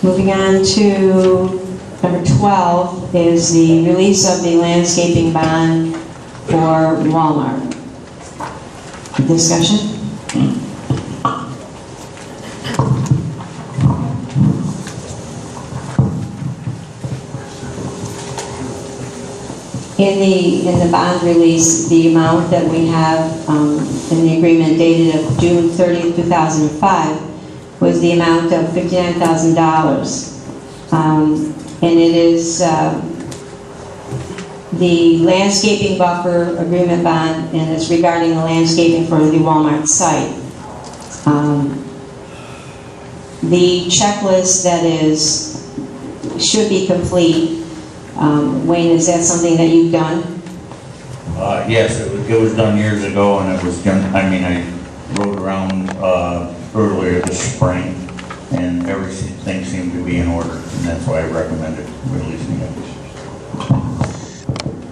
Moving on to number 12 is the release of the landscaping bond for Walmart. Discussion? In the bond release, the amount that we have in the agreement dated of June 30th, 2005 was the amount of $59,000. And it is the landscaping buffer agreement bond, and it's regarding the landscaping for the Walmart site. The checklist that should be complete. Wayne, is that something that you've done? Yes, it was done years ago, and it was done. I mean, I rode around earlier this spring, and everything seemed to be in order, and that's why I recommended releasing it.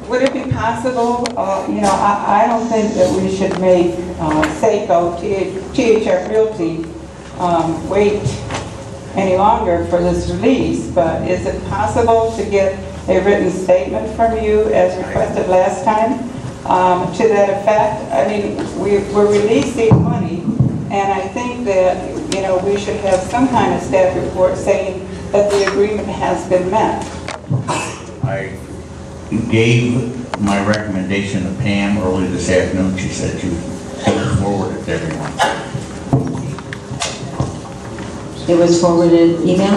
Would it be possible, I don't think that we should make Seiko, THF Realty, wait any longer for this release, but is it possible to get a written statement from you as requested last time to that effect? I mean, we're releasing money, and I think that, we should have some kind of staff report saying that the agreement has been met. I gave my recommendation to Pam early this afternoon. She said she would forward it to everyone. It was forwarded email?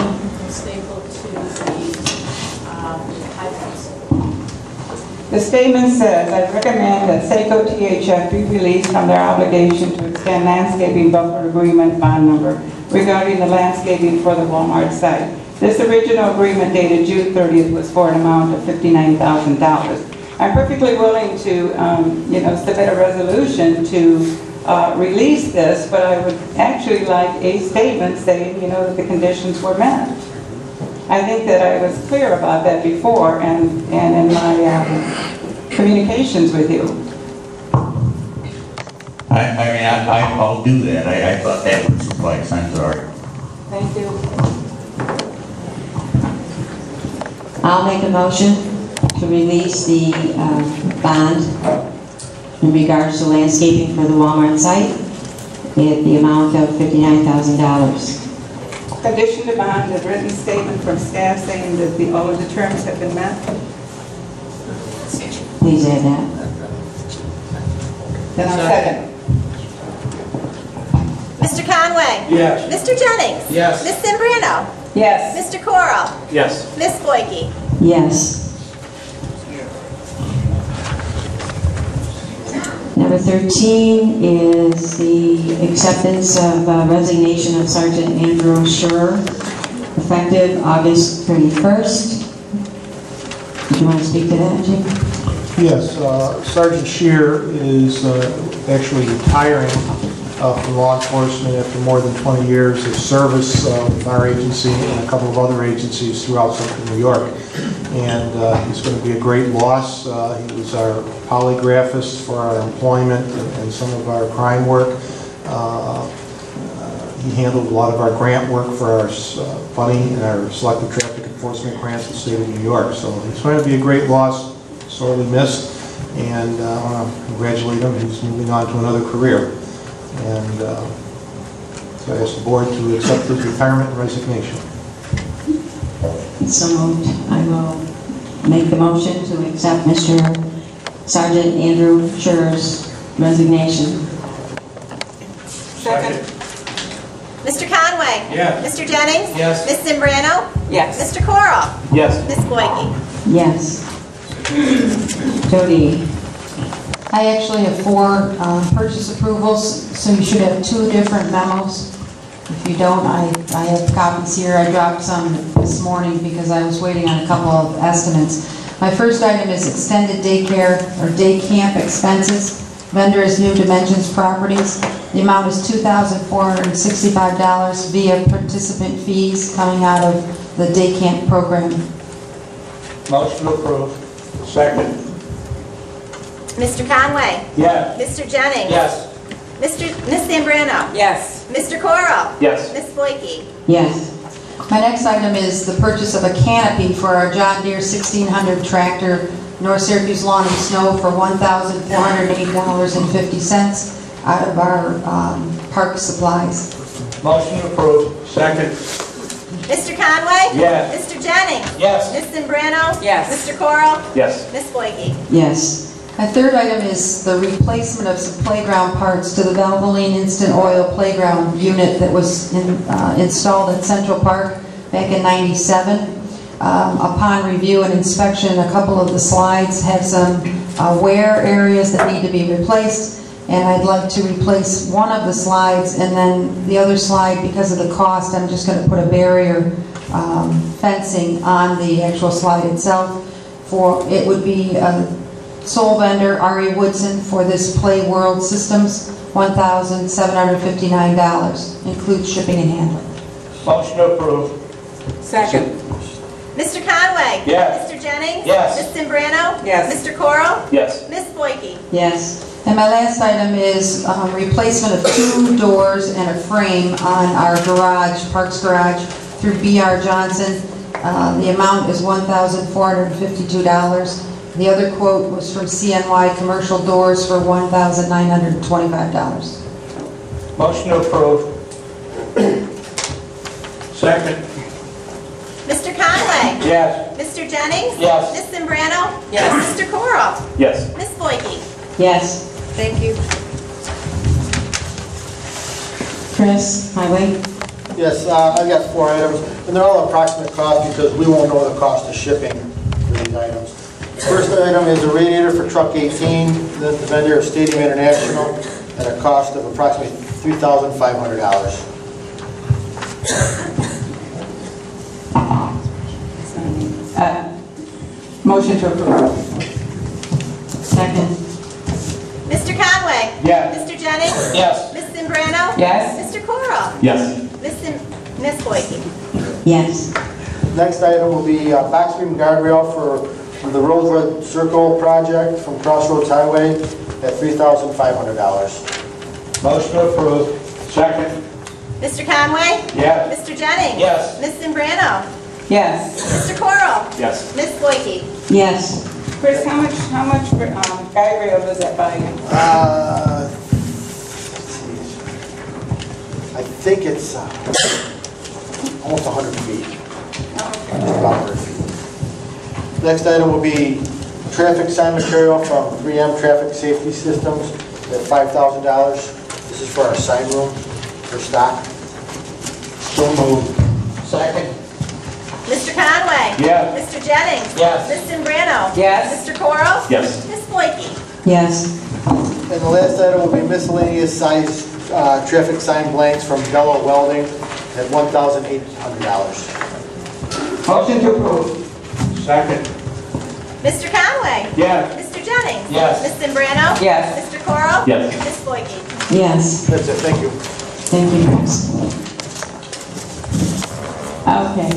The statement says, I recommend that Seiko THF be released from their obligation to extend landscaping buffer agreement bond number regarding the landscaping for the Walmart site. This original agreement dated June 30th was for an amount of $59,000. I'm perfectly willing to, submit a resolution to release this, but I would actually like a statement saying, that the conditions were met. I think that I was clear about that before and in my communications with you. I'll do that. I thought that would suffice. I'm sorry. Thank you. I'll make a motion to release the bond in regards to landscaping for the Walmart site at the amount of $59,000. Condition to bond, a written statement from staff saying that all of the terms have been met. Please add that. Then I'll second. Mr. Conway? Yes. Mr. Jennings? Yes. Ms. Simbrano? Yes. Mr. Coral? Yes. Ms. Boyke? Yes. Number 13 is the acceptance of resignation of Sergeant Andrew Scherer, effective August 31st. Do you want to speak to that, Jim? Yes, Sergeant Scherer is actually retiring from law enforcement after more than 20 years of service with our agency and a couple of other agencies throughout Central New York. And he's going to be a great loss. He was our polygraphist for our employment and some of our crime work. He handled a lot of our grant work for our funding and our selective traffic enforcement grants in the state of New York. So he's going to be a great loss, sorely missed, and I want to congratulate him. He's moving on to another career. And so I ask the board to accept his retirement and resignation. So moved. I will make the motion to accept Mr. Sergeant Andrew Scherer's resignation. Second. Mr. Conway? Yes. Mr. Jennings? Yes. Ms. Simbrano? Yes. Mr. Coral? Yes. Ms. Boyke? Yes. Jody. I actually have 4 purchase approvals, so you should have 2 different memos. If you don't, I have copies here. I dropped some this morning because I was waiting on a couple of estimates. My first item is extended daycare or day camp expenses. Vendor is New Dimensions Properties. The amount is $2,465 via participant fees coming out of the day camp program. Motion approved. Second. Mr. Conway? Yes. Mr. Jennings? Yes. Ms. Simbrano? Yes. Mr. Coral? Yes. Ms. Boyke? Yes. My next item is the purchase of a canopy for our John Deere 1600 tractor, North Syracuse Lawn and Snow, for $1,408.50 out of our park supplies. Motion approved. Second. Mr. Conway? Yes. Mr. Jennings? Yes. Ms. Zambrano? Yes. Mr. Corral? Yes. Ms. Boyke? Yes. My third item is the replacement of some playground parts to the Valvoline Instant Oil Playground unit that was installed at Central Park back in '97. Upon review and inspection, a couple of the slides have some wear areas that need to be replaced, and I'd like to replace one of the slides, and then the other slide, because of the cost, I'm just going to put a barrier fencing on the actual slide itself. It would be sole vendor R.E. Woodson for this Play World Systems, $1,759, includes shipping and handling. Motion approved. Second. Mr. Conway? Yes. Mr. Jennings? Yes. Ms. Zambrano? Yes. Mr. Corral? Yes. Ms. Boyke? Yes. And my last item is replacement of 2 doors and a frame on our garage, Parks Garage, through B.R. Johnson. The amount is $1,452. The other quote was from CNY Commercial Doors for $1,925. Motion approved. Second. Mr. Conway? Yes. Mr. Jennings? Yes. Ms. Zambrano? Yes. Mr. Corral? Yes. Ms. Boyke? Yes. Thank you. Chris, highway? Yes, I've got 4 items, and they're all approximate cost because we won't know the cost of shipping for these items. The first item is a radiator for truck 18, the vendor of Stadium International, at a cost of approximately $3,500. Motion to approve. Second. Mr. Conway? Yes. Mr. Jennings? Yes. Ms. Zambrano? Yes. Mr. Corral? Yes. Ms. Boyke? Yes. Next item will be a box beam guardrail for the Rosewood Circle project from Crossroads Highway at $3,500. Motion approved. Second. Mr. Conway? Yes. Mr. Jennings? Yes. Ms. Zambrano? Yes. Mr. Corral? Yes. Ms. Boyke? Yes. Chris, how much guy rail does that buy you? I think it's almost 100 feet. About 100 feet. Next item will be traffic sign material from 3M Traffic Safety Systems at $5,000. This is for our sign room for stock. So moved. Second. Mr. Conway? Yes. Mr. Jennings? Yes. Ms. Zambrano? Yes. Mr. Corral? Yes. Ms. Boyke? Yes. And the last item will be miscellaneous size traffic sign blanks from Bello Welding at $1,800. Motion to approve. Second. Mr. Conway? Yes. Mr. Jennings? Yes. Ms. Zambrano? Yes. Mr. Corral? Yes. Ms. Boyke? Yes. That's it, thank you. Thank you, Chris. Okay.